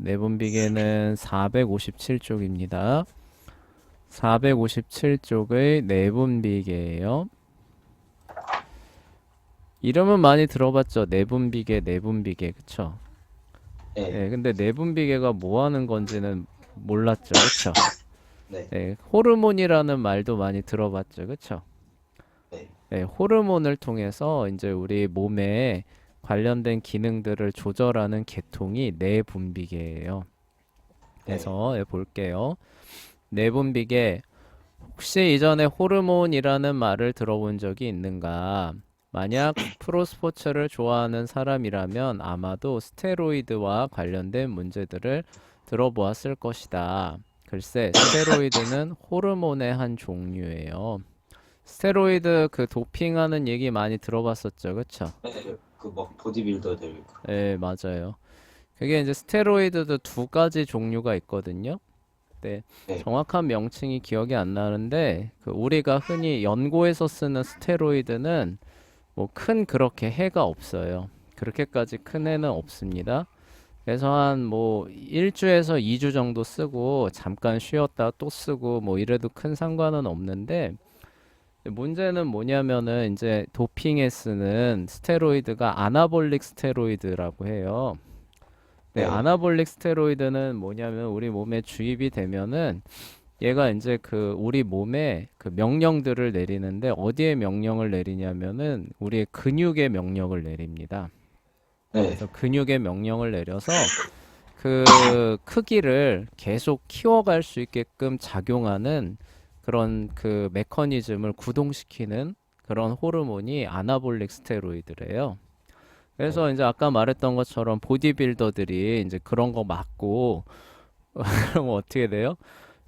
내분비계는 457쪽입니다. 457쪽의 내분비계예요. 이름은 많이 들어봤죠? 내분비계, 내분비계, 그쵸? 네, 네, 근데 내분비계가 뭐 하는 건지는 몰랐죠, 그쵸? 네, 네, 호르몬이라는 말도 많이 들어봤죠, 그쵸? 네, 네, 호르몬을 통해서 이제 우리 몸에 관련된 기능들을 조절하는 계통이 내분비계예요. 네. 그래서 볼게요. 내분비계 혹시 이전에 호르몬이라는 말을 들어본 적이 있는가? 만약 프로스포츠를 좋아하는 사람이라면 아마도 스테로이드와 관련된 문제들을 들어보았을 것이다. 글쎄, 스테로이드는 호르몬의 한 종류예요. 스테로이드 그 도핑하는 얘기 많이 들어봤었죠, 그쵸? 네, 그 막 보디빌더들 그런 거. 네, 맞아요. 그게 이제 스테로이드도 두 가지 종류가 있거든요. 네, 네, 정확한 명칭이 기억이 안 나는데 그 우리가 흔히 연고에서 쓰는 스테로이드는 뭐 큰 그렇게 해가 없어요. 그렇게까지 큰 해는 없습니다. 그래서 한 뭐 1주에서 2주 정도 쓰고 잠깐 쉬었다 또 쓰고 뭐 이래도 큰 상관은 없는데 문제는 뭐냐면은 이제 도핑에 쓰는 스테로이드가 아나볼릭 스테로이드라고 해요. 네, 네, 아나볼릭 스테로이드는 뭐냐면 우리 몸에 주입이 되면은 얘가 이제 그 우리 몸에 그 명령들을 내리는데 어디에 명령을 내리냐면은 우리의 근육에 명령을 내립니다. 네, 그래서 근육에 명령을 내려서 그 크기를 계속 키워갈 수 있게끔 작용하는 그런 그 메커니즘을 구동시키는 그런 호르몬이 아나볼릭 스테로이드래요. 네, 그래서 이제 아까 말했던 것처럼 보디빌더들이 이제 그런 거 맞고 그러면 어떻게 돼요?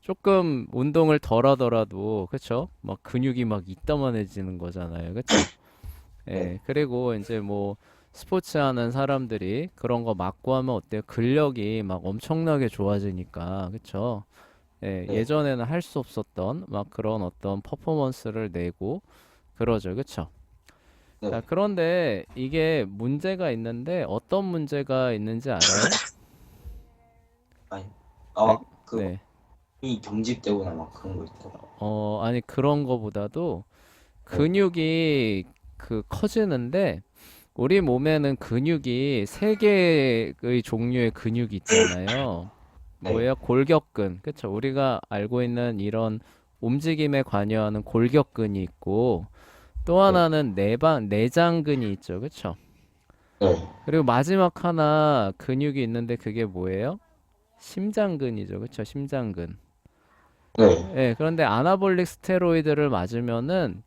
조금 운동을 덜 하더라도 그쵸? 막 근육이 막 이따만해지는 거잖아요. 그쵸? 네, 예. 그리고 이제 뭐 스포츠 하는 사람들이 그런 거 맞고 하면 어때요? 근력이 막 엄청나게 좋아지니까. 그쵸? 예. 네, 예전에는 할 수 없었던 막 그런 어떤 퍼포먼스를 내고 그러죠. 그쵸? 자, 네. 그런데 이게 문제가 있는데 어떤 문제가 있는지 알아요? 아니, 네. 그 네. 이 경직되거나 막 그런 거 있더라고. 아니 그런 거보다도 네, 근육이 그 커지는데 우리 몸에는 근육이 세 개의 종류의 근육이 있잖아요. 네, 뭐예요? 골격근. 그쵸? 우리가 알고 있는 이런 움직임에 관여하는 골격근이 있고 또 네, 하나는 내장근이 있죠. 그쵸? 네, 그리고 마지막 하나 근육이 있는데 그게 뭐예요? 심장근이죠. 그쵸? 심장근. 네. 예, 그런데 아나볼릭 스테로이드를 맞으면은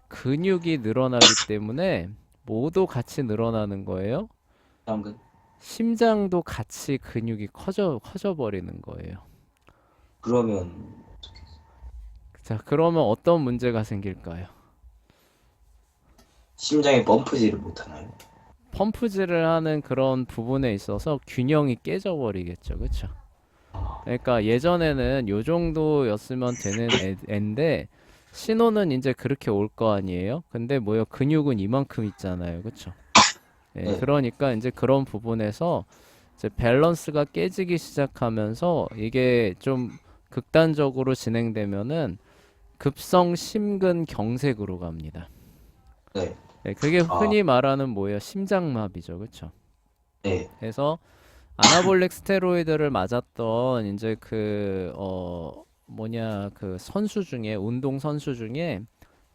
근육이 늘어나기 때문에 모두 같이 늘어나는 거예요. 당근. 심장도 같이 근육이 커져 버리는 거예요. 그러면 자, 그러면 어떤 문제가 생길까요? 심장에 펌프질을 못 하나요? 펌프질을 하는 그런 부분에 있어서 균형이 깨져 버리겠죠. 그렇죠? 그러니까 예전에는 요 정도였으면 되는 애인데 신호는 이제 그렇게 올 거 아니에요? 근데 뭐요? 근육은 이만큼 있잖아요. 그렇죠? 예, 네, 그러니까 이제 그런 부분에서 이제 밸런스가 깨지기 시작하면서 이게 좀 극단적으로 진행되면은 급성 심근경색으로 갑니다. 네, 네, 그게 아, 흔히 말하는 뭐예요? 심장마비죠, 그렇죠? 네, 그래서 아나볼릭 스테로이드를 맞았던 이제 뭐냐 그 선수 중에 운동 선수 중에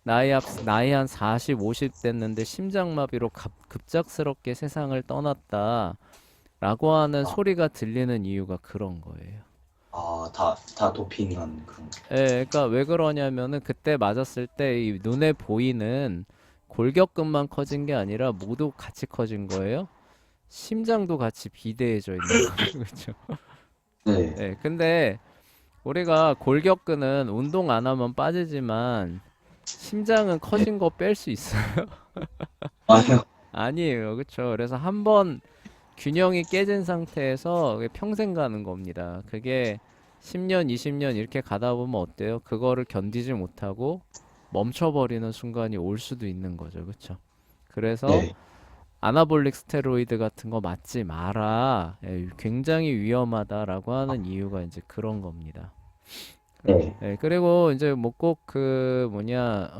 나이 한 40, 50 됐는데 심장마비로 급작스럽게 세상을 떠났다라고 하는 아, 소리가 들리는 이유가 그런 거예요. 다 도핑한 그런 거. 예, 그러니까 왜 그러냐면은 그때 맞았을 때 이 눈에 보이는 골격근만 커진 게 아니라 모두 같이 커진 거예요. 심장도 같이 비대해져 있는 거죠, 그렇죠? 네, 예, 근데 우리가 골격근은 운동 안 하면 빠지지만 심장은 네, 커진 거 뺄 수 있어요. 아니요. 아니에요, 그렇죠? 그래서 한번 균형이 깨진 상태에서 그게 평생 가는 겁니다. 그게 10년, 20년 이렇게 가다 보면 어때요? 그거를 견디지 못하고 멈춰버리는 순간이 올 수도 있는 거죠. 그렇죠? 그래서 네, 아나볼릭 스테로이드 같은 거 맞지 마라. 예, 굉장히 위험하다라고 하는 이유가 이제 그런 겁니다. 네. 예, 그리고 이제 뭐 꼭 그 뭐냐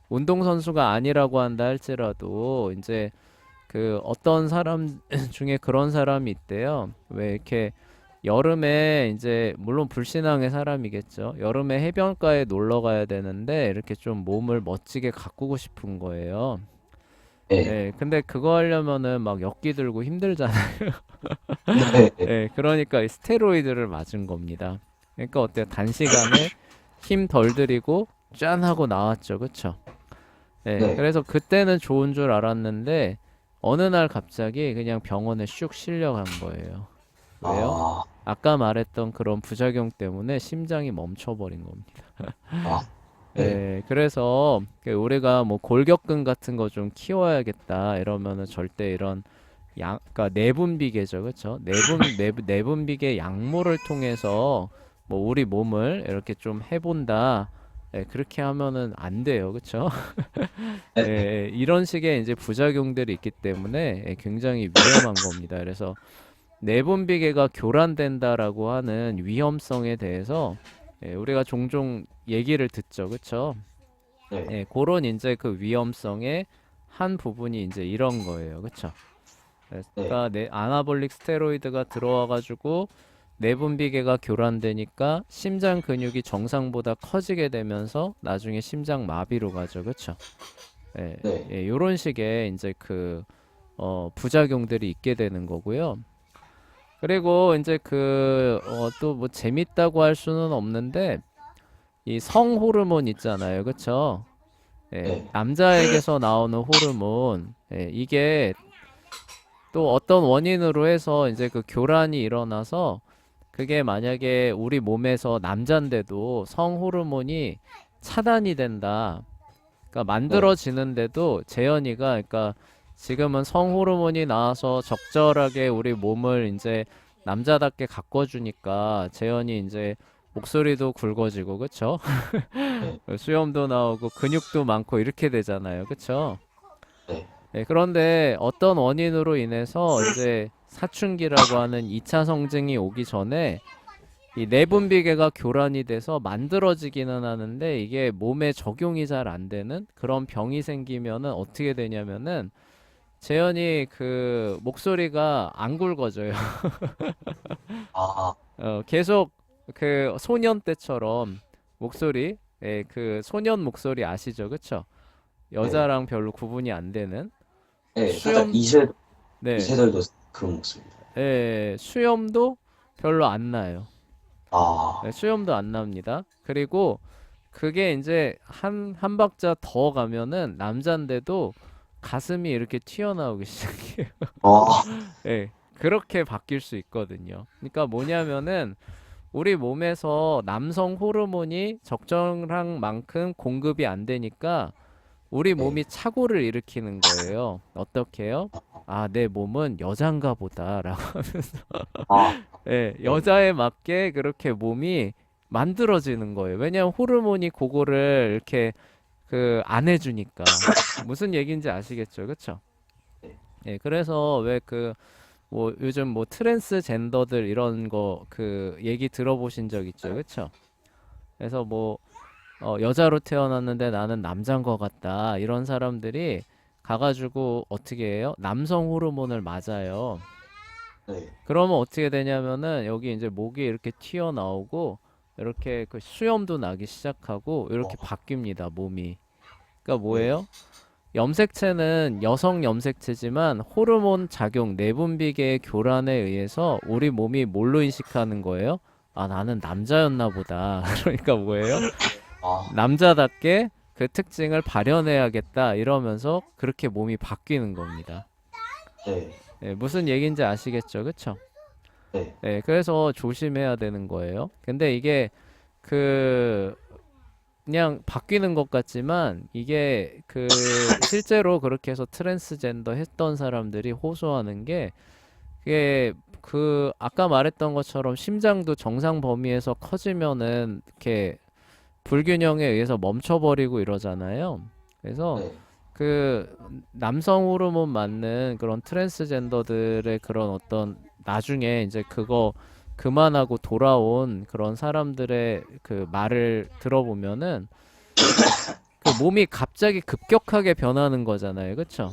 운동선수가 아니라고 한다 할지라도 이제 그 어떤 사람 중에 그런 사람이 있대요. 왜 이렇게 여름에 이제 물론 불신앙의 사람이겠죠. 여름에 해변가에 놀러 가야 되는데 이렇게 좀 몸을 멋지게 가꾸고 싶은 거예요. 네. 예, 근데 그거 하려면은 막 역기 들고 힘들잖아요. 네. 네. 예, 그러니까 이 스테로이드를 맞은 겁니다. 그러니까 어때요? 단시간에 힘 덜 들이고 짠 하고 나왔죠. 그쵸? 예, 네. 그래서 그때는 좋은 줄 알았는데 어느 날 갑자기 그냥 병원에 슉 실려간 거예요. 왜요? 아, 아까 말했던 그런 부작용 때문에 심장이 멈춰버린 겁니다. 아, 네. 예, 그래서 우리가 뭐 골격근 같은 거 좀 키워야겠다 이러면은 절대 이런 그러니까 내분비계죠, 그렇죠? 내분비계 약물을 통해서 뭐 우리 몸을 이렇게 좀 해본다. 예, 그렇게 하면은 안 돼요, 그렇죠? 예, 네. 예, 이런 식의 이제 부작용들이 있기 때문에 예, 굉장히 위험한 겁니다. 그래서 내분비계가 교란된다라고 하는 위험성에 대해서 예, 우리가 종종 얘기를 듣죠, 그렇죠? 네. 예, 그런 이제 그 위험성의 한 부분이 이제 이런 거예요, 그렇죠? 네. 그러니까 아나볼릭 스테로이드가 들어와가지고 내분비계가 교란되니까 심장 근육이 정상보다 커지게 되면서 나중에 심장 마비로 가죠, 그렇죠? 예, 네. 예, 요런 식의 이제 그 부작용들이 있게 되는 거고요. 그리고 이제 또 뭐 재밌다고 할 수는 없는데 이 성 호르몬 있잖아요, 그렇죠? 예, 네. 남자에게서 나오는 호르몬, 예, 이게 또 어떤 원인으로 해서 이제 그 교란이 일어나서 그게 만약에 우리 몸에서 남잔데도 성 호르몬이 차단이 된다. 그러니까 네. 만들어지는데도 재현이가 그러니까 지금은 성 호르몬이 나와서 적절하게 우리 몸을 이제 남자답게 가꿔주니까 재현이 이제 목소리도 굵어지고 그쵸? 네. 수염도 나오고 근육도 많고 이렇게 되잖아요. 그쵸? 네. 네, 그런데 어떤 원인으로 인해서 이제 사춘기라고 하는 2차 성징이 오기 전에 이 내분비계가 교란이 돼서 만들어지기는 하는데 이게 몸에 적용이 잘 안 되는 그런 병이 생기면은 어떻게 되냐면은 재현이 그 목소리가 안 굵어져요. 아, 계속 그 소년 때처럼 목소리, 예, 그 소년 목소리 아시죠? 그쵸? 네. 여자랑 별로 구분이 안 되는 네. 살짝 수염, 네, 이세돌도 그런 목소리다. 예, 수염도 별로 안 나요. 네, 아, 수염도 안 납니다. 그리고 그게 이제 한 박자 더 가면은 남잔데도 가슴이 이렇게 튀어나오기 시작해요. 아, 예, 그렇게 바뀔 수 있거든요. 그러니까 뭐냐면은 우리 몸에서 남성 호르몬이 적정한 만큼 공급이 안 되니까 우리 네. 몸이 착오를 일으키는 거예요. 어떻게 해요? 아, 내 몸은 여잔가 보다라고. 아, 예, 네. 여자에 맞게 그렇게 몸이 만들어지는 거예요. 왜냐면 호르몬이 그거를 이렇게 그 안 해주니까. 무슨 얘기인지 아시겠죠? 그쵸? 네. 예, 그래서 왜 그 뭐 요즘 뭐 트랜스젠더들 이런 거 그 얘기 들어보신 적 있죠? 그쵸? 그래서 뭐 여자로 태어났는데 나는 남자인 것 같다. 이런 사람들이 가가지고 어떻게 해요? 남성 호르몬을 맞아요. 네. 그러면 어떻게 되냐면은 여기 이제 목이 이렇게 튀어나오고 이렇게 그 수염도 나기 시작하고 어, 이렇게 바뀝니다, 몸이. 그러니까 네. 뭐예요? 염색체는 여성 염색체지만 호르몬 작용, 내분비계의 교란에 의해서 우리 몸이 뭘로 인식하는 거예요? 아, 나는 남자였나 보다. 그러니까 뭐예요? 아, 남자답게 그 특징을 발현해야겠다 이러면서 그렇게 몸이 바뀌는 겁니다. 네. 예, 무슨 얘기인지 아시겠죠? 그쵸? 네. 예, 그래서 조심해야 되는 거예요. 근데 이게 그 그냥 바뀌는 것 같지만 이게 그 실제로 그렇게 해서 트랜스젠더 했던 사람들이 호소하는 게 그게 그 아까 말했던 것처럼 심장도 정상 범위에서 커지면은 이렇게 불균형에 의해서 멈춰버리고 이러잖아요. 그래서 네. 그 남성 호르몬 맞는 그런 트랜스젠더들의 그런 어떤 나중에 이제 그거 그만하고 돌아온 그런 사람들의 그 말을 들어보면은 그 몸이 갑자기 급격하게 변하는 거잖아요. 그쵸?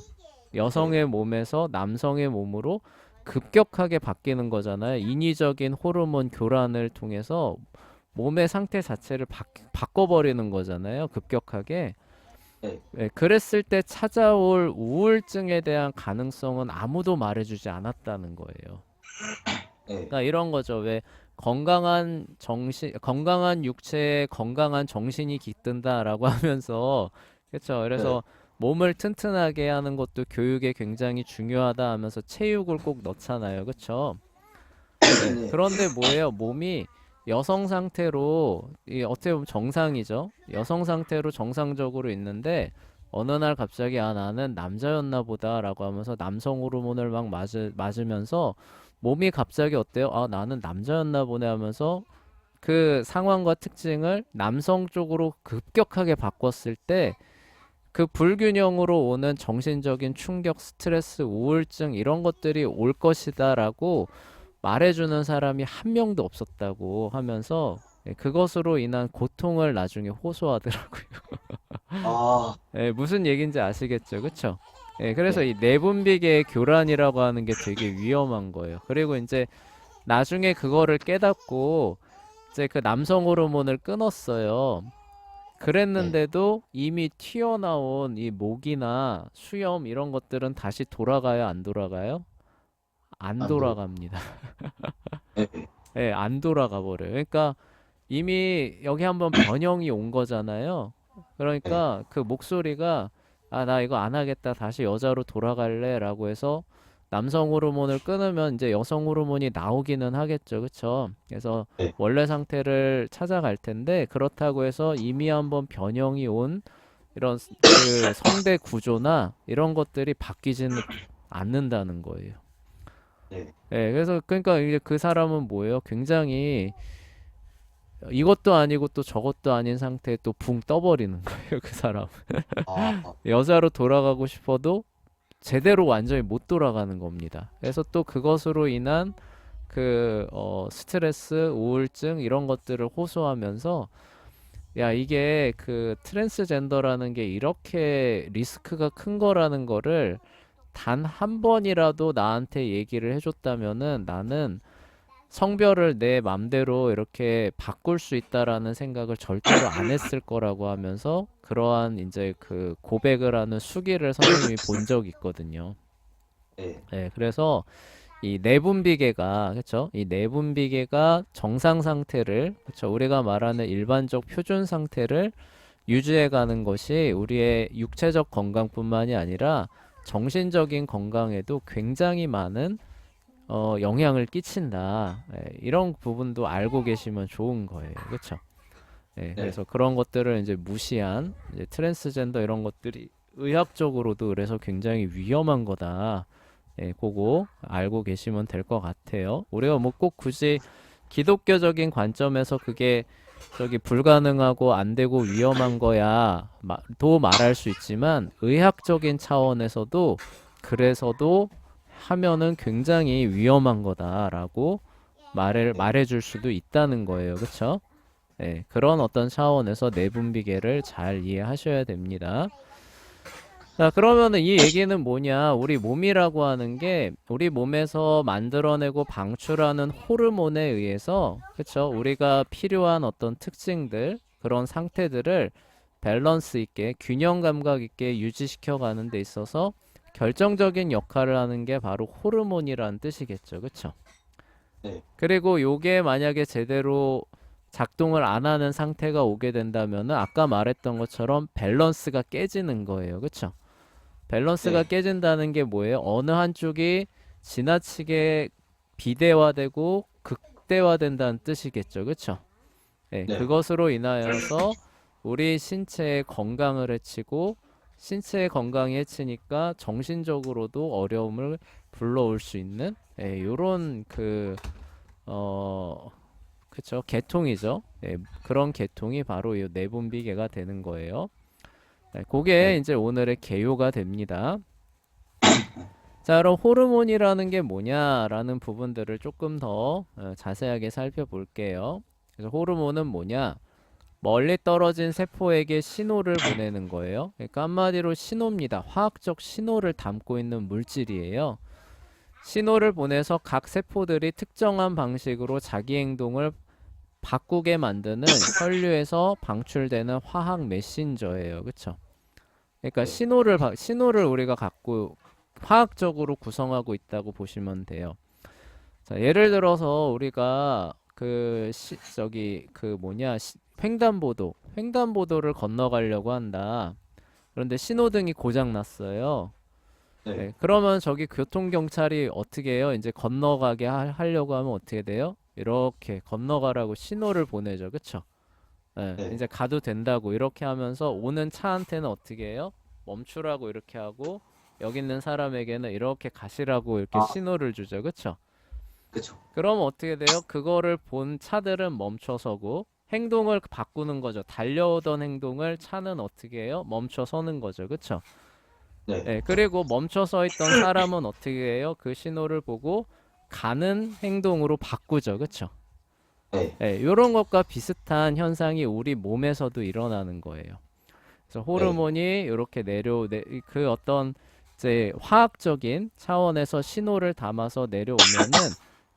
네. 여성의 몸에서 남성의 몸으로 급격하게 바뀌는 거잖아요. 인위적인 호르몬 교란을 통해서 몸의 상태 자체를 바꿔버리는 거잖아요. 급격하게. 네. 예, 그랬을 때 찾아올 우울증에 대한 가능성은 아무도 말해주지 않았다는 거예요. 네. 그러니까 이런 거죠. 왜 건강한 육체에 건강한 정신이 깃든다라고 하면서, 그렇죠. 네. 그래서 몸을 튼튼하게 하는 것도 교육에 굉장히 중요하다 하면서 체육을 꼭 넣잖아요. 그렇죠. 네. 네. 그런데 뭐예요? 몸이 여성 상태로 이 어떻게 보면 정상이죠. 여성 상태로 정상적으로 있는데 어느 날 갑자기 아 나는 남자였나 보다라고 하면서 남성 호르몬을 막 맞으면서 몸이 갑자기 어때요? 아 나는 남자였나 보네 하면서 그 상황과 특징을 남성 쪽으로 급격하게 바꿨을 때 그 불균형으로 오는 정신적인 충격, 스트레스, 우울증 이런 것들이 올 것이다라고 말해주는 사람이 한 명도 없었다고 하면서 예, 그것으로 인한 고통을 나중에 호소하더라고요. 아, 예, 무슨 얘기인지 아시겠죠? 그쵸? 예, 그래서 네. 이 내분비계의 교란이라고 하는 게 되게 위험한 거예요. 그리고 이제 나중에 그거를 깨닫고 이제 그 남성 호르몬을 끊었어요. 네. 그랬는데도 이미 튀어나온 이 목이나 수염 이런 것들은 다시 돌아가요? 안 돌아가요? 안 안 들어. 돌아갑니다. 네. 예, 안 돌아가 버려요. 그러니까 이미 여기 한번 변형이 온 거잖아요. 네. 그러니까 그 목소리가 아, 나 이거 안 하겠다. 다시 여자로 돌아갈래. 라고 해서 남성 호르몬을 끊으면 이제 여성 호르몬이 나오기는 하겠죠. 그쵸? 그래서 네. 원래 상태를 찾아갈 텐데 그렇다고 해서 이미 한번 변형이 온 이런 그 성대 구조나 이런 것들이 바뀌지는 않는다는 거예요. 네. 예, 그래서 그러니까 이제 그 사람은 뭐예요? 굉장히 이것도 아니고 또 저것도 아닌 상태에 또 붕 떠버리는 거예요, 그 사람. 아, 여자로 돌아가고 싶어도 제대로 완전히 못 돌아가는 겁니다. 그래서 또 그것으로 인한 그 스트레스, 우울증 이런 것들을 호소하면서 야, 이게 그 트랜스젠더라는 게 이렇게 리스크가 큰 거라는 거를 단 한 번이라도 나한테 얘기를 해줬다면은 나는 성별을 내 맘대로 이렇게 바꿀 수 있다라는 생각을 절대로 안 했을 거라고 하면서 그러한 이제 그 고백을 하는 수기를 선생님이 본 적이 있거든요. 네. 네, 그래서 이 내분비계가 그렇죠? 이 내분비계가 정상 상태를 그렇죠? 우리가 말하는 일반적 표준 상태를 유지해 가는 것이 우리의 육체적 건강뿐만이 아니라 정신적인 건강에도 굉장히 많은 영향을 끼친다. 예, 이런 부분도 알고 계시면 좋은 거예요. 그렇죠? 예, 네. 그래서 그런 것들을 이제 무시한 이제 트랜스젠더 이런 것들이 의학적으로도 그래서 굉장히 위험한 거다. 예, 그거 알고 계시면 될 것 같아요. 우리가 뭐 꼭 굳이 기독교적인 관점에서 그게 저기 불가능하고 안 되고 위험한 거야 도 말할 수 있지만 의학적인 차원에서도 그래서도 하면은 굉장히 위험한 거다라고 네. 말해줄 수도 있다는 거예요. 그쵸? 네, 그런 어떤 차원에서 내분비계를 잘 이해하셔야 됩니다. 자, 그러면은 이 얘기는 뭐냐? 우리 몸이라고 하는 게 우리 몸에서 만들어내고 방출하는 호르몬에 의해서, 그쵸? 우리가 필요한 어떤 특징들, 그런 상태들을 밸런스 있게, 균형 감각 있게 유지시켜 가는 데 있어서 결정적인 역할을 하는 게 바로 호르몬이라는 뜻이겠죠. 그쵸? 네. 그리고 요게 만약에 제대로 작동을 안 하는 상태가 오게 된다면은 아까 말했던 것처럼 밸런스가 깨지는 거예요. 그쵸? 밸런스가 네. 깨진다는 게 뭐예요? 어느 한쪽이 지나치게 비대화되고 극대화된다는 뜻이겠죠. 그쵸? 네, 네. 그것으로 인하여서 우리 신체의 건강을 해치고 신체의 건강이 해치니까 정신적으로도 어려움을 불러올 수 있는 요런 어, 그쵸? 계통이죠. 그런 계통이 바로 이 내분비계가 되는 거예요. 네, 그게 네. 이제 오늘의 개요가 됩니다. 자, 그럼 호르몬이라는 게 뭐냐라는 부분들을 조금 더 자세하게 살펴볼게요. 그래서 호르몬은 뭐냐? 멀리 떨어진 세포에게 신호를 보내는 거예요. 그러니까 한마디로 신호입니다. 화학적 신호를 담고 있는 물질이에요. 신호를 보내서 각 세포들이 특정한 방식으로 자기 행동을 바꾸게 만드는 혈류에서 방출되는 화학 메신저예요. 그쵸? 그러니까 네. 신호를 우리가 갖고 화학적으로 구성하고 있다고 보시면 돼요. 자, 예를 들어서 우리가 횡단보도를 건너가려고 한다. 그런데 신호등이 고장 났어요. 네. 네, 그러면 저기 교통경찰이 어떻게 해요? 이제 건너가게 하려고 하면 어떻게 돼요? 이렇게 건너가라고 신호를 보내죠. 그쵸? 네, 네. 이제 가도 된다고 이렇게 하면서 오는 차한테는 어떻게 해요? 멈추라고 이렇게 하고 여기 있는 사람에게는 이렇게 가시라고 이렇게 아, 신호를 주죠. 그쵸? 그쵸. 그럼 어떻게 돼요? 그거를 본 차들은 멈춰서고 행동을 바꾸는 거죠. 달려오던 행동을 차는 어떻게 해요? 멈춰서는 거죠. 그쵸? 네. 예, 그리고 멈춰서 있던 사람은 어떻게 해요? 그 신호를 보고 가는 행동으로 바꾸죠. 그쵸? 네. 예, 이런 것과 비슷한 현상이 우리 몸에서도 일어나는 거예요. 그래서 네. 호르몬이 이렇게 그 어떤 이제 화학적인 차원에서 신호를 담아서 내려오면은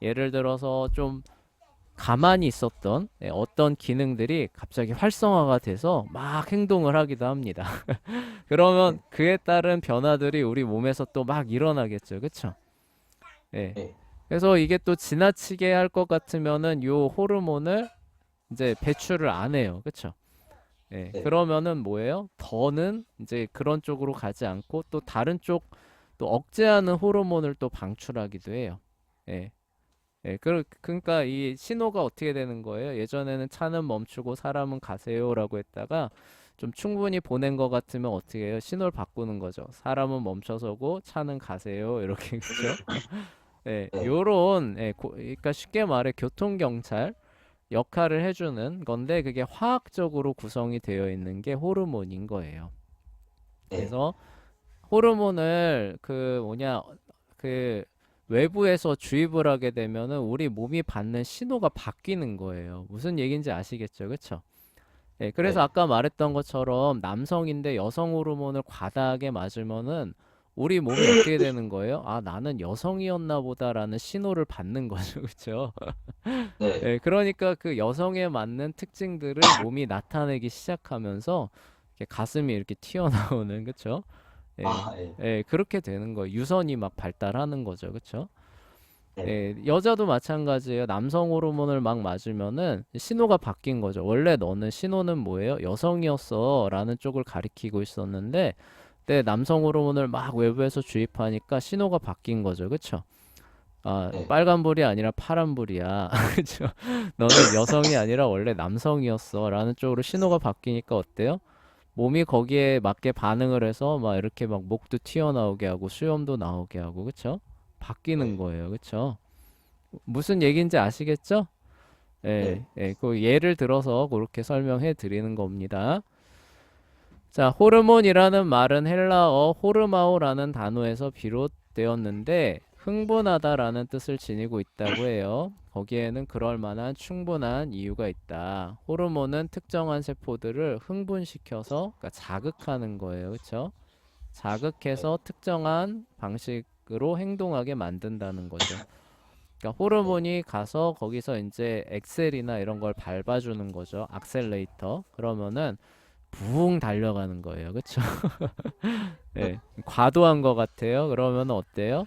예를 들어서 좀 가만히 있었던 어떤 기능들이 갑자기 활성화가 돼서 막 행동을 하기도 합니다. 그러면 네. 그에 따른 변화들이 우리 몸에서 또 막 일어나겠죠. 그쵸? 예. 네. 그래서 이게 또 지나치게 할 것 같으면은 요 호르몬을 이제 배출을 안 해요. 그쵸? 예. 네. 그러면은 뭐예요? 더는 이제 그런 쪽으로 가지 않고 또 다른 쪽 또 억제하는 호르몬을 또 방출하기도 해요. 예. 예, 그러니까 이 신호가 어떻게 되는 거예요? 예전에는 차는 멈추고 사람은 가세요라고 했다가 좀 충분히 보낸 것 같으면 어떻게 해요? 신호를 바꾸는 거죠. 사람은 멈춰서고 차는 가세요. 이렇게 그죠? 예, 네. 요런 그러니까 쉽게 말해 교통경찰 역할을 해주는 건데 그게 화학적으로 구성이 되어 있는 게 호르몬인 거예요. 네. 그래서 호르몬을 그 뭐냐 그 외부에서 주입을 하게 되면은 우리 몸이 받는 신호가 바뀌는 거예요. 무슨 얘기인지 아시겠죠? 그쵸? 예, 그래서 네. 아까 말했던 것처럼 남성인데 여성 호르몬을 과다하게 맞으면은 우리 몸이 어떻게 되는 거예요? 아, 나는 여성이었나 보다라는 신호를 받는 거죠. 그쵸? 네. 예, 그러니까 그 여성에 맞는 특징들을 몸이 나타내기 시작하면서 이렇게 가슴이 이렇게 튀어나오는, 그쵸? 예, 아, 네. 예, 그렇게 되는 거예요. 유선이 막 발달하는 거죠. 그쵸? 네. 예, 여자도 마찬가지예요. 남성 호르몬을 막 맞으면은 신호가 바뀐 거죠. 원래 너는 신호는 뭐예요? 여성이었어 라는 쪽을 가리키고 있었는데 내 남성 호르몬을 막 외부에서 주입하니까 신호가 바뀐 거죠. 그쵸? 아, 네. 빨간불이 아니라 파란불이야. 그쵸? 너는 여성이 아니라 원래 남성이었어 라는 쪽으로 신호가 바뀌니까 어때요? 몸이 거기에 맞게 반응을 해서 막 이렇게 막 목도 튀어나오게 하고 수염도 나오게 하고 그쵸? 바뀌는 네. 거예요. 그쵸? 무슨 얘기인지 아시겠죠? 예, 네. 예, 그 예를 들어서 그렇게 설명해 드리는 겁니다. 자, 호르몬이라는 말은 헬라어 호르마오라는 단어에서 비롯되었는데 흥분하다라는 뜻을 지니고 있다고 해요. 거기에는 그럴 만한 충분한 이유가 있다. 호르몬은 특정한 세포들을 흥분시켜서 그러니까 자극하는 거예요. 그렇죠? 네. 자극해서 특정한 방식으로 행동하게 만든다는 거죠. 그러니까 네. 호르몬이 가서 거기서 이제 엑셀이나 이런 걸 밟아주는 거죠. 악셀레이터. 그러면은 붕 달려가는 거예요. 그쵸? 네. 예. 과도한 것 같아요. 그러면 어때요?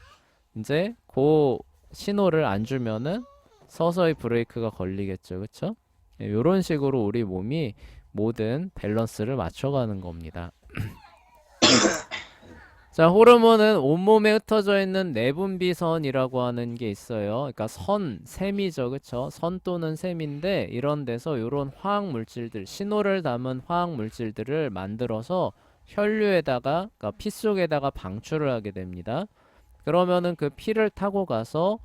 이제 그 신호를 안 주면은 서서히 브레이크가 걸리겠죠. 그쵸? 예, 이런 식으로 우리 몸이 모든 밸런스를 맞춰가는 겁니다. 자, 호르몬은 온몸에 흩어져 있는 내분비선이라고 하는 게 있어요. 그러니까 셈이죠. 그쵸? 선 또는 셈인데 이런 데서 이런 화학 물질들, 신호를 담은 화학 물질들을 만들어서 혈류에다가, 그러니까 피 속에다가 방출을 하게 됩니다. 그러면은 그 피를 타고 가서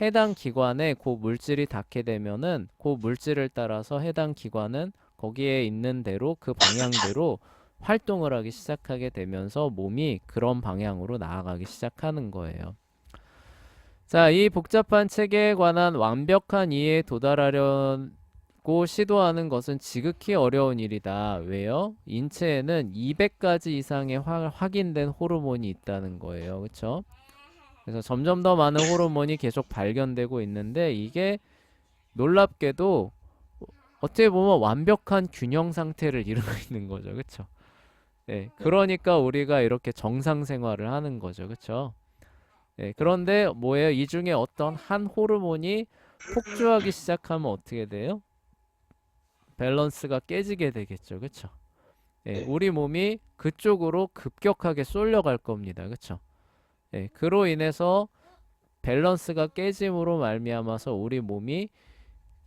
해당 기관에 그 물질이 닿게 되면은 그 물질을 따라서 해당 기관은 거기에 있는 대로 그 방향대로 활동을 하기 시작하게 되면서 몸이 그런 방향으로 나아가기 시작하는 거예요. 자, 이 복잡한 체계에 관한 완벽한 이해에 도달하려고 시도하는 것은 지극히 어려운 일이다. 왜요? 인체에는 200가지 이상의 확인된 호르몬이 있다는 거예요. 그렇죠? 그래서 점점 더 많은 호르몬이 계속 발견되고 있는데 이게 놀랍게도 어떻게 보면 완벽한 균형 상태를 이루고 있는 거죠. 그렇죠? 네, 그러니까 우리가 이렇게 정상 생활을 하는 거죠. 그렇죠? 네, 그런데 뭐예요? 이 중에 어떤 한 호르몬이 폭주하기 시작하면 어떻게 돼요? 밸런스가 깨지게 되겠죠. 그렇죠? 네, 네. 우리 몸이 그쪽으로 급격하게 쏠려갈 겁니다. 그렇죠? 네, 그로 인해서 밸런스가 깨짐으로 말미암아서 우리 몸이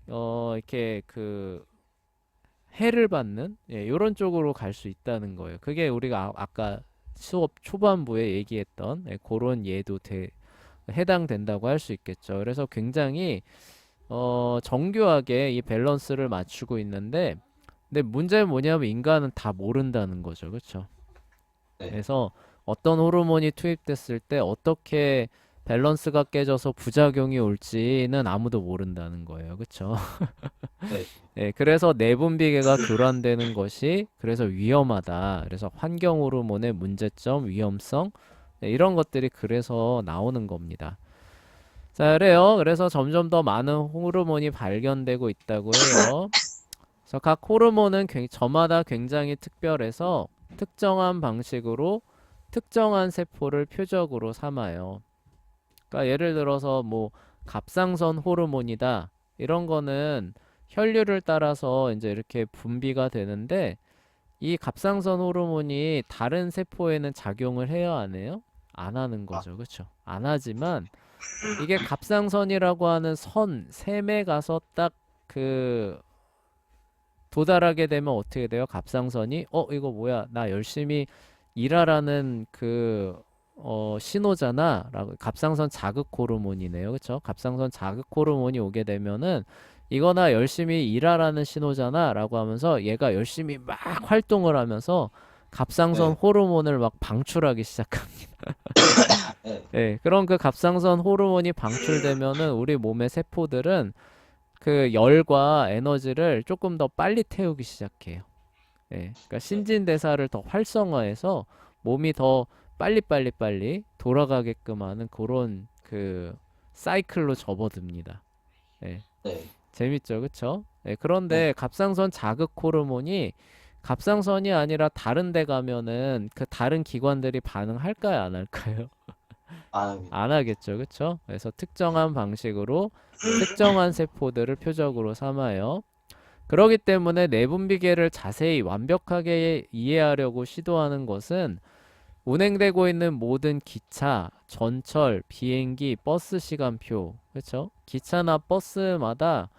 이렇게 그 해를 받는 이런 쪽으로 갈 수 있다는 거예요. 그게 우리가 아까 수업 초반부에 얘기했던 그런 예도 해당된다고 할 수 있겠죠. 그래서 굉장히 정교하게 이 밸런스를 맞추고 있는데 근데 문제는 뭐냐면 인간은 다 모른다는 거죠. 그렇죠? 네. 그래서 어떤 호르몬이 투입됐을 때 어떻게 밸런스가 깨져서 부작용이 올지는 아무도 모른다는 거예요. 그렇죠? 네. 예, 그래서 내분비계가 교란되는 것이 그래서 위험하다. 그래서 환경 호르몬의 문제점, 위험성 이런 것들이 그래서 나오는 겁니다. 자, 그래요. 그래서 점점 더 많은 호르몬이 발견되고 있다고 해요. 그래서 각 호르몬은 저마다 굉장히 특별해서 특정한 방식으로 특정한 세포를 표적으로 삼아요. 그러니까 예를 들어서 뭐 갑상선 호르몬이다. 이런 거는 혈류를 따라서 이제 이렇게 분비가 되는데 이 갑상선 호르몬이 다른 세포에는 작용을 해야 안 해요? 안 하는 아, 거죠. 그렇죠? 안 하지만 이게 갑상선이라고 하는 셈에 가서 딱 그 도달하게 되면 어떻게 돼요? 갑상선이 이거 뭐야? 나 열심히 일하라는 신호잖아. 라고 갑상선 자극 호르몬이네요. 그렇죠? 갑상선 자극 호르몬이 오게 되면은 이거 나 열심히 일하라는 신호잖아. 라고 하면서 얘가 열심히 막 활동을 하면서 갑상선 네. 호르몬을 막 방출하기 시작합니다. 네. 예, 그런 그 갑상선 호르몬이 방출되면은 우리 몸의 세포들은 그 열과 에너지를 조금 더 빨리 태우기 시작해요. 예, 그러니까 네. 신진대사를 더 활성화해서 몸이 더 빨리 돌아가게끔 하는 그런 그 사이클로 접어듭니다. 예, 네. 재밌죠, 그쵸? 예, 네. 그런데 갑상선 자극 호르몬이 갑상선이 아니라 다른 데 가면은 그 다른 기관들이 반응할까요, 안 할까요? 안 합니다. 안 하겠죠, 그쵸? 그래서 특정한 방식으로 특정한 세포들을 표적으로 삼아요. 그렇기 때문에 내분비계를 자세히 완벽하게 이해하려고 시도하는 것은 운행되고 있는 모든 기차, 전철, 비행기, 버스 시간표, 그렇죠? 기차나 버스마다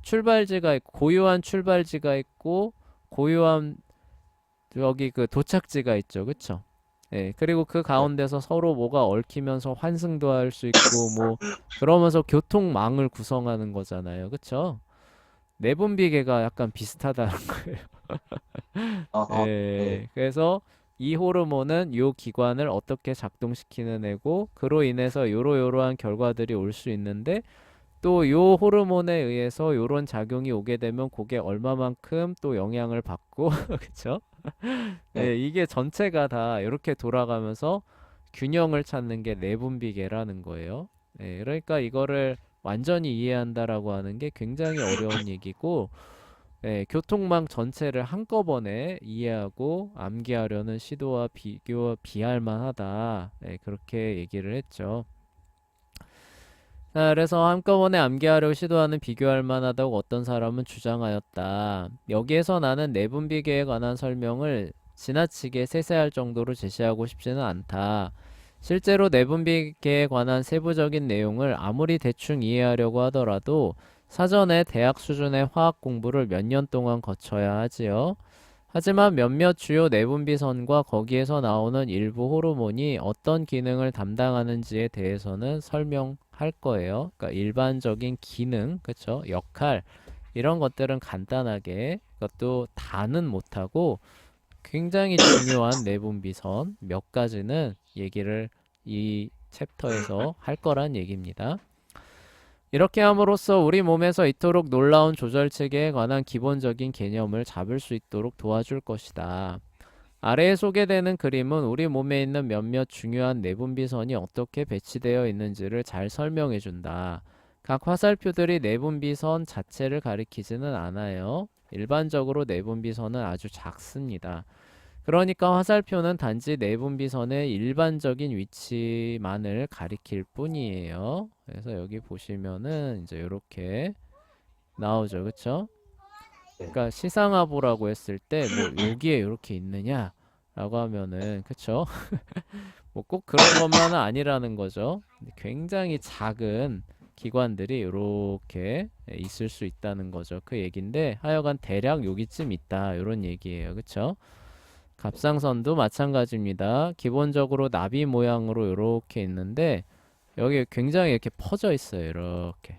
출발지가 있고, 고유한 출발지가 있고 고유한 여기 그 도착지가 있죠, 그렇죠? 예, 그리고 그 네. 가운데서 서로 뭐가 얽히면서 환승도 할 수 있고 뭐 그러면서 교통망을 구성하는 거잖아요, 그렇죠? 내분비계가 약간 비슷하다는 거예요. 아, 네. 예, 그래서 이 호르몬은 요 기관을 어떻게 작동시키는 애고 그로 인해서 요러요러한 결과들이 올 수 있는데 또 요 호르몬에 의해서 요런 작용이 오게 되면 그게 얼마만큼 또 영향을 받고 그쵸? 네. 예, 이게 전체가 다 이렇게 돌아가면서 균형을 찾는 게 내분비계라는 거예요. 예, 그러니까 이거를 완전히 이해한다라고 하는 게 굉장히 어려운 얘기고 예, 교통망 전체를 한꺼번에 이해하고 암기하려는 시도와 비할 만하다. 예, 그렇게 얘기를 했죠. 자, 그래서 한꺼번에 암기하려고 시도하는 비교할 만하다고 어떤 사람은 주장하였다. 여기에서 나는 내분비계에 관한 설명을 지나치게 세세할 정도로 제시하고 싶지는 않다. 실제로 내분비계에 관한 세부적인 내용을 아무리 대충 이해하려고 하더라도 사전에 대학 수준의 화학 공부를 몇 년 동안 거쳐야 하지요. 하지만 몇몇 주요 내분비선과 거기에서 나오는 일부 호르몬이 어떤 기능을 담당하는지에 대해서는 설명할 거예요. 그러니까 일반적인 기능, 그쵸? 역할, 이런 것들은 간단하게, 그것도 다는 못하고, 굉장히 중요한 내분비선 몇 가지는 얘기를 이 챕터에서 할 거란 얘기입니다. 이렇게 함으로써 우리 몸에서 이토록 놀라운 조절 체계에 관한 기본적인 개념을 잡을 수 있도록 도와줄 것이다. 아래에 소개되는 그림은 우리 몸에 있는 몇몇 중요한 내분비선이 어떻게 배치되어 있는지를 잘 설명해 준다. 각 화살표들이 내분비선 자체를 가리키지는 않아요. 일반적으로 내분비선은 아주 작습니다. 그러니까 화살표는 단지 내분비선의 일반적인 위치만을 가리킬 뿐이에요. 그래서 여기 보시면은 이제 이렇게 나오죠. 그쵸? 네. 그러니까 시상하보라고 했을 때 뭐 여기에 이렇게 있느냐 라고 하면은 그쵸? 뭐 꼭 그런 것만은 아니라는 거죠. 굉장히 작은 기관들이 이렇게 있을 수 있다는 거죠. 그 얘긴데 하여간 대략 여기쯤 있다 이런 얘기예요. 그쵸? 갑상선도 마찬가지입니다. 기본적으로 나비 모양으로 이렇게 있는데 여기 굉장히 이렇게 퍼져 있어요. 이렇게.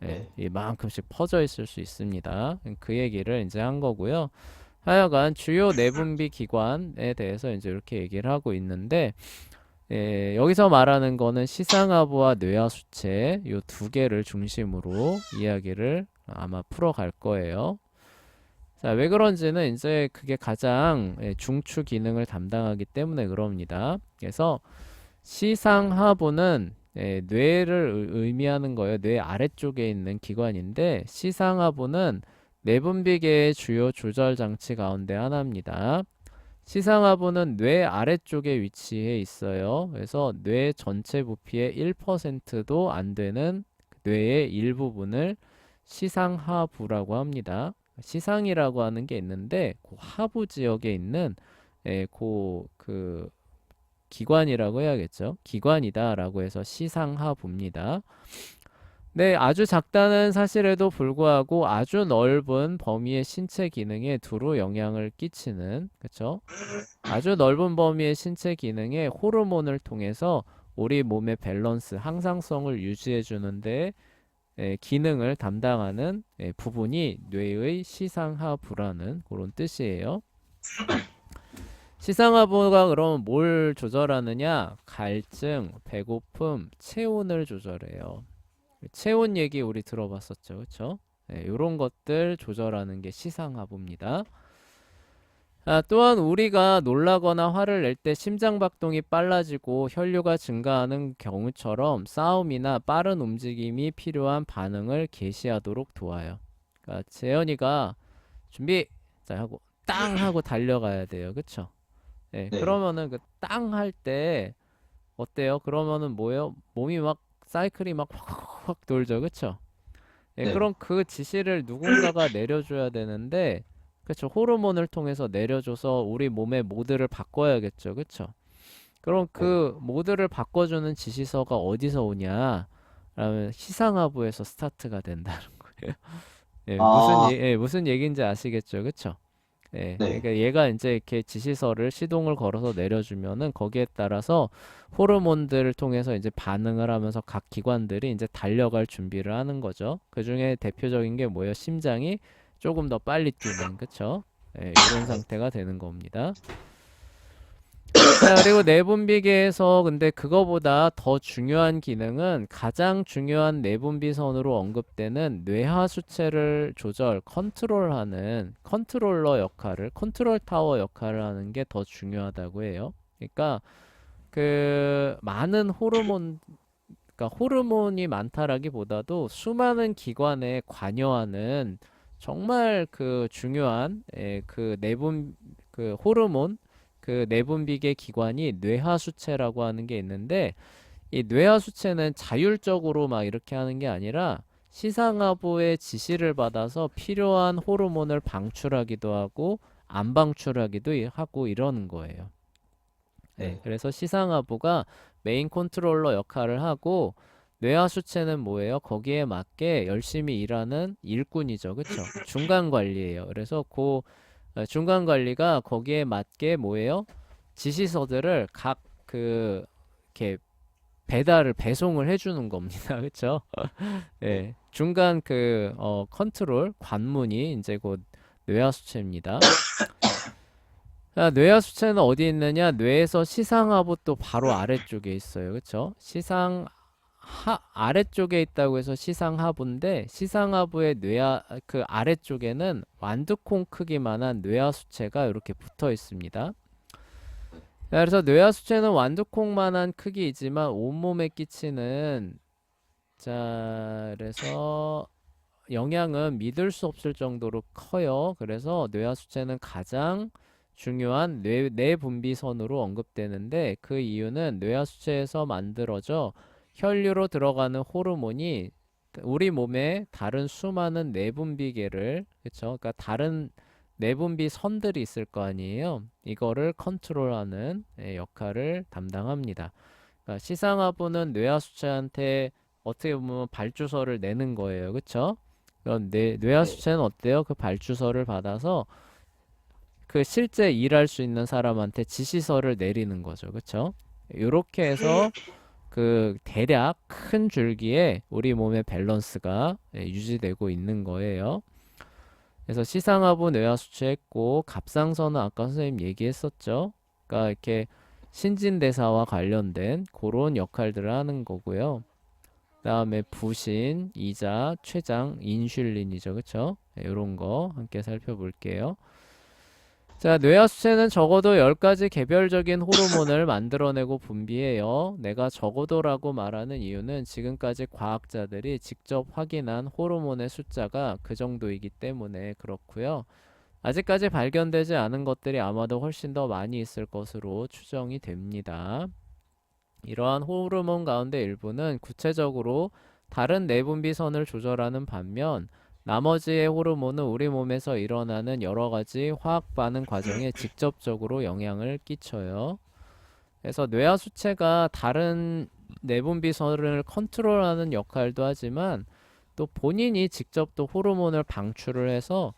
예, 네. 이만큼씩 퍼져 있을 수 있습니다. 그 얘기를 이제 한 거고요. 하여간 주요 내분비 기관에 대해서 이제 이렇게 얘기를 하고 있는데 여기서 말하는 거는 시상하부와 뇌하수체 요 두 개를 중심으로 이야기를 아마 풀어갈 거예요. 자, 왜 그런지는 이제 그게 가장 중추 기능을 담당하기 때문에 그럽니다. 그래서 시상하부는 뇌를 의미하는 거예요. 뇌 아래쪽에 있는 기관인데 시상하부는 내분비계의 주요 조절 장치 가운데 하나입니다. 시상하부는 뇌 아래쪽에 위치해 있어요. 그래서 뇌 전체 부피의 1%도 안 되는 뇌의 일부분을 시상하부라고 합니다. 시상이라고 하는 게 있는데 그 하부 지역에 있는 그 기관이라고 해야겠죠. 기관이다라고 해서 시상하부입니다. 네, 아주 작다는 사실에도 불구하고 아주 넓은 범위의 신체 기능에 두루 영향을 끼치는, 그쵸? 아주 넓은 범위의 신체 기능에 호르몬을 통해서 우리 몸의 밸런스, 항상성을 유지해 주는데 기능을 담당하는 부분이 뇌의 시상하부라는 그런 뜻이에요. 시상하부가 그럼 뭘 조절하느냐? 갈증, 배고픔, 체온을 조절해요. 체온 얘기 우리 들어봤었죠. 그쵸? 이런 것들 조절하는 게 시상하부입니다. 또한 우리가 놀라거나 화를 낼 때 심장박동이 빨라지고 혈류가 증가하는 경우처럼 싸움이나 빠른 움직임이 필요한 반응을 개시하도록 도와요. 그러니까 재현이가 준비! 자 하고 땅 하고 달려가야 돼요. 그쵸? 네. 그러면은 그 땅 할 때 어때요? 그러면은 뭐예요? 몸이 막 사이클이 막 확 돌죠. 그쵸? 네. 그럼 그 지시를 누군가가 내려줘야 되는데 그쵸? 호르몬을 통해서 내려줘서 우리 몸의 모드를 바꿔야겠죠. 그쵸? 그럼 네. 그 모드를 바꿔주는 지시서가 어디서 오냐? 라면 시상하부에서 스타트가 된다는 거예요. 아, 무슨 얘기인지 아시겠죠? 그쵸? 네. 그러니까 얘가 이제 이렇게 지시서를 시동을 걸어서 내려주면은 거기에 따라서 호르몬들을 통해서 이제 반응을 하면서 각 기관들이 이제 달려갈 준비를 하는 거죠. 그 중에 대표적인 게 뭐예요? 심장이 조금 더 빨리 뛰는, 그쵸? 이런 네. 상태가 되는 겁니다. 자, 그리고 내분비계에서 근데 그거보다 더 중요한 기능은 가장 중요한 내분비선으로 언급되는 뇌하수체를 컨트롤하는 컨트롤러 역할을, 컨트롤 타워 역할을 하는 게 더 중요하다고 해요. 그러니까 그 많은 그러니까 호르몬이 많다라기보다도 수많은 기관에 관여하는 정말 그 중요한 그 내분 그 호르몬 그 내분비계 기관이 뇌하수체라고 하는 게 있는데 이 뇌하수체는 자율적으로 막 이렇게 하는 게 아니라 시상하부의 지시를 받아서 필요한 호르몬을 방출하기도 하고 안 방출하기도 하고 이러는 거예요. 네. 그래서 시상하부가 메인 컨트롤러 역할을 하고 뇌하수체는 뭐예요? 거기에 맞게 열심히 일하는 일꾼이죠. 그쵸? 중간 관리예요. 그래서 그 중간 관리가 거기에 맞게 뭐예요? 지시서들을 각 그 이렇게 배송을 해주는 겁니다. 그쵸? 네. 중간 컨트롤 관문이 이제 곧 뇌하수체입니다. 자, 뇌하수체는 어디 있느냐? 뇌에서 시상하부 또 바로 아래쪽에 있어요. 그쵸? 아래쪽에 있다고 해서 시상하부인데, 시상하부의 그 아래쪽에는 완두콩 크기만한 뇌하수체가 이렇게 붙어 있습니다. 자, 그래서 뇌하수체는 완두콩만한 크기이지만 온몸에 끼치는, 자, 그래서 영향은 믿을 수 없을 정도로 커요. 그래서 뇌하수체는 가장 중요한 내분비선으로 언급되는데, 그 이유는 뇌하수체에서 만들어져 혈류로 들어가는 호르몬이 우리 몸에 다른 수많은 내분비계를, 그쵸? 그러니까 다른 내분비 선들이 있을 거 아니에요. 이거를 컨트롤하는 역할을 담당합니다. 그러니까 시상하부는 뇌하수체한테 어떻게 보면 발주서를 내는 거예요. 그쵸? 그럼 네. 뇌하수체는 어때요? 그 발주서를 받아서 그 실제 일할 수 있는 사람한테 지시서를 내리는 거죠. 그쵸? 요렇게 해서 그 대략 큰 줄기에 우리 몸의 밸런스가 유지되고 있는 거예요. 그래서 시상하부 뇌하수체 했고, 갑상선은 아까 선생님 얘기했었죠. 그러니까 이렇게 신진대사와 관련된 그런 역할들을 하는 거고요. 그다음에 부신, 이자, 췌장, 인슐린이죠. 그쵸? 이런 거 함께 살펴볼게요. 자, 뇌하수체는 적어도 10가지 개별적인 호르몬을 만들어내고 분비해요. 내가 적어도라고 말하는 이유는 지금까지 과학자들이 직접 확인한 호르몬의 숫자가 그 정도이기 때문에 그렇고요. 아직까지 발견되지 않은 것들이 아마도 훨씬 더 많이 있을 것으로 추정이 됩니다. 이러한 호르몬 가운데 일부는 구체적으로 다른 내분비선을 조절하는 반면, 나머지의 호르몬은 우리 몸에서 일어나는 여러 가지 화학 반응 과정에 직접적으로 영향을 끼쳐요. 그래서 뇌하수체가 다른 내분비선을 컨트롤하는 역할도 하지만, 또 본인이 직접 또 호르몬을 방출을 해서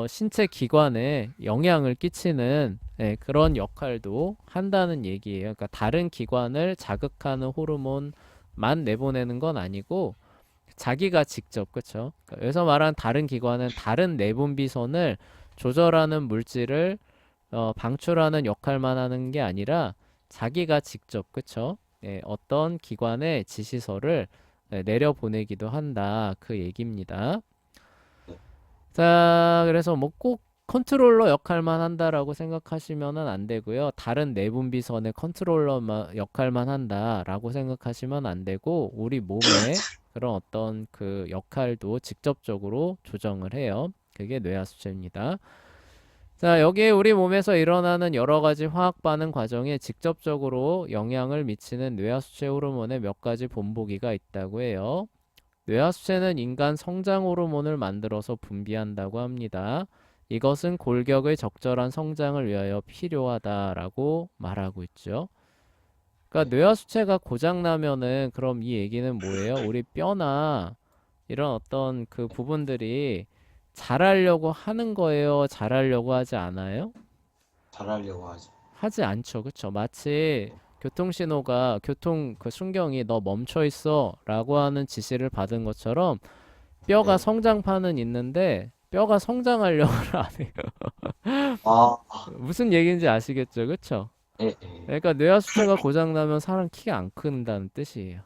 신체 기관에 영향을 끼치는 그런 역할도 한다는 얘기예요. 그러니까 다른 기관을 자극하는 호르몬만 내보내는 건 아니고 자기가 직접, 그쵸? 그러니까 여기서 말한 다른 기관은 다른 내분비선을 조절하는 물질을 방출하는 역할만 하는 게 아니라 자기가 직접, 그쵸? 어떤 기관에 지시서를 내려보내기도 한다. 그 얘기입니다. 자, 그래서 뭐 꼭 컨트롤러 역할만 한다라고 생각하시면은 안 되고요. 다른 내분비선의 컨트롤러 역할만 한다라고 생각하시면 안 되고, 우리 몸의 그런 어떤 그 역할도 직접적으로 조정을 해요. 그게 뇌하수체입니다. 자, 여기에 우리 몸에서 일어나는 여러 가지 화학 반응 과정에 직접적으로 영향을 미치는 뇌하수체 호르몬의 몇 가지 본보기가 있다고 해요. 뇌하수체는 인간 성장 호르몬을 만들어서 분비한다고 합니다. 이것은 골격의 적절한 성장을 위하여 필요하다라고 말하고 있죠. 그러니까 네. 뇌하수체가 고장 나면은 그럼 이 얘기는 뭐예요? 우리 뼈나 이런 어떤 그 부분들이 자라려고 하는 거예요? 자라려고 하지 않아요? 잘하려고 하죠. 하지 않죠. 그쵸? 마치 교통신호가 교통 그 순경이 너 멈춰 있어라고 하는 지시를 받은 것처럼 뼈가 네. 성장판은 있는데 뼈가 성장하려고 안 해요. 아, 무슨 얘기인지 아시겠죠? 그쵸? 예, 예. 그러니까 뇌하수체가 고장나면 사람 키가 안 큰다는 뜻이에요.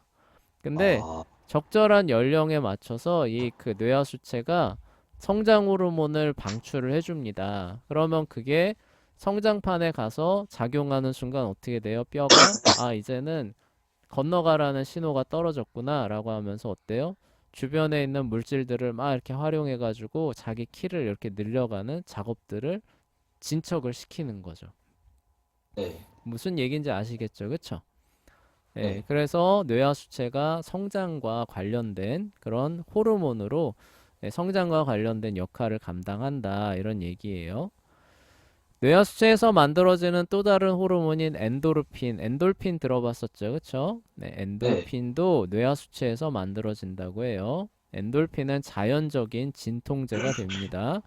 근데 아, 적절한 연령에 맞춰서 이 그 뇌하수체가 성장 호르몬을 방출을 해줍니다. 그러면 그게 성장판에 가서 작용하는 순간 어떻게 돼요? 뼈가 이제는 건너가라는 신호가 떨어졌구나 라고 하면서 어때요? 주변에 있는 물질들을 막 이렇게 활용해 가지고 자기 키를 이렇게 늘려가는 작업들을 진척을 시키는 거죠. 네, 무슨 얘기인지 아시겠죠? 그쵸? 예, 네. 그래서 뇌하수체가 성장과 관련된 그런 호르몬으로 성장과 관련된 역할을 감당한다 이런 얘기예요. 뇌하수체에서 만들어지는 또 다른 호르몬인 엔돌핀 들어봤었죠, 그쵸? 네, 네. 엔돌핀도 뇌하수체에서 만들어진다고 해요. 엔돌핀은 자연적인 진통제가 됩니다.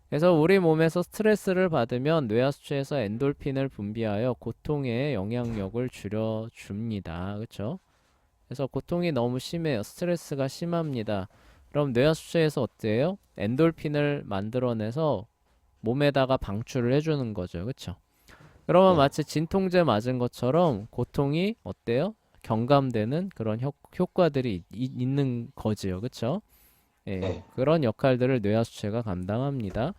그래서 우리 몸에서 스트레스를 받으면 뇌하수체에서 엔돌핀을 분비하여 고통의 영향력을 줄여줍니다. 그쵸? 그래서 고통이 너무 심해요. 스트레스가 심합니다. 그럼 뇌하수체에서 어때요? 엔돌핀을 만들어내서 몸에다가 방출을 해주는 거죠. 그쵸? 그러면 네. 마치 진통제 맞은 것처럼 고통이 어때요? 경감되는 그런 효과들이 있는 거지요. 그쵸? 예, 네. 그런 역할들을 뇌하수체가 감당합니다.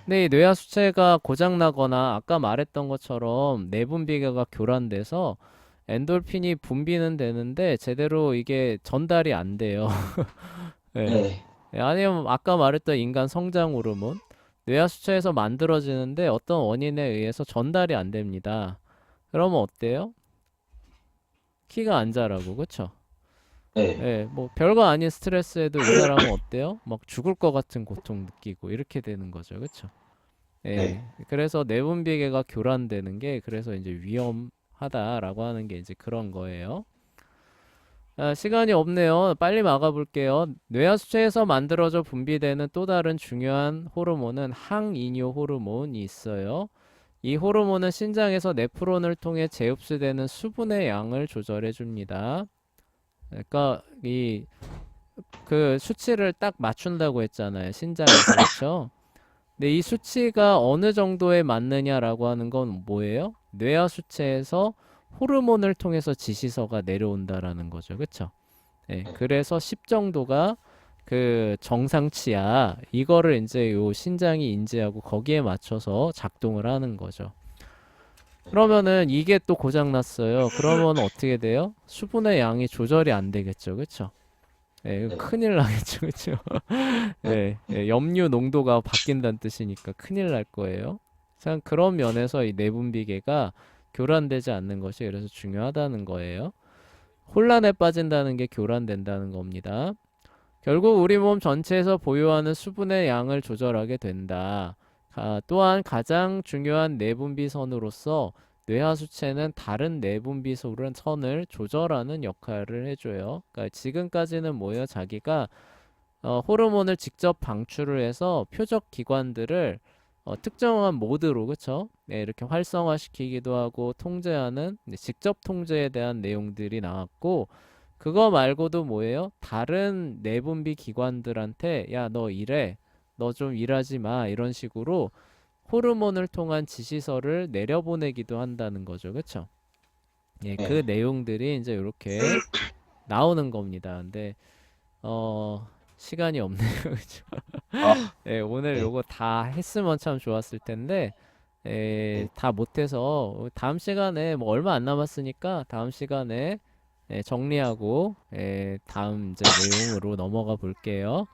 근데 이 뇌하수체가 고장나거나 아까 말했던 것처럼 내분비계가 교란돼서 엔돌핀이 분비는 되는데 제대로 이게 전달이 안 돼요. 예. 네. 예, 아니면 아까 말했던 인간 성장 호르몬 뇌하수체에서 만들어지는데 어떤 원인에 의해서 전달이 안 됩니다. 그러면 어때요? 키가 안 자라고, 그쵸? 네. 예, 뭐 별거 아닌 스트레스에도 이 사람은 어때요? 막 죽을 것 같은 고통 느끼고 이렇게 되는 거죠, 그쵸? 네. 예, 그래서 내분비계가 교란되는 게 그래서 이제 위험하다라고 하는 게 이제 그런 거예요. 아, 시간이 없네요. 빨리 막아볼게요. 뇌하수체에서 만들어져 분비되는 또 다른 중요한 호르몬은 항이뇨 호르몬이 있어요. 이 호르몬은 신장에서 네프론을 통해 재흡수되는 수분의 양을 조절해 줍니다. 그러니까 이 그 수치를 딱 맞춘다고 했잖아요. 신장에서. 그렇죠? 근데 이 수치가 어느 정도에 맞느냐라고 하는 건 뭐예요? 뇌하수체에서 호르몬을 통해서 지시서가 내려온다라는 거죠. 그렇죠? 예, 네. 그래서 10 정도가 그 정상치야. 이거를 이제 요 신장이 인지하고 거기에 맞춰서 작동을 하는 거죠. 그러면은 이게 또 고장 났어요. 그러면 어떻게 돼요? 수분의 양이 조절이 안 되겠죠. 그쵸? 예, 이거 네. 큰일 나겠죠. 그쵸? 네. 예, 예, 염류 농도가 바뀐다는 뜻이니까 큰일 날 거예요. 참 그런 면에서 이 내분비계가 교란되지 않는 것이 그래서 중요하다는 거예요. 혼란에 빠진다는 게 교란된다는 겁니다. 결국 우리 몸 전체에서 보유하는 수분의 양을 조절하게 된다. 또한 가장 중요한 내분비선으로서 뇌하수체는 다른 내분비선을 조절하는 역할을 해줘요. 그러니까 지금까지는 뭐예요? 자기가 호르몬을 직접 방출을 해서 표적 기관들을 특정한 모드로 그쵸? 네, 이렇게 활성화시키기도 하고 통제하는 직접 통제에 대한 내용들이 나왔고 그거 말고도 뭐예요? 다른 내분비 기관들한테 야, 너 이래. 너 좀 일하지 마. 이런 식으로 호르몬을 통한 지시서를 내려보내기도 한다는 거죠. 그쵸? 예, 그 네. 내용들이 이제 이렇게 나오는 겁니다. 근데 시간이 없네요. 그죠? 아, 예, 오늘 네. 요거 다 했으면 참 좋았을 텐데 네. 다 못해서 다음 시간에 뭐 얼마 안 남았으니까 다음 시간에 정리하고 다음 이제 내용으로 넘어가 볼게요.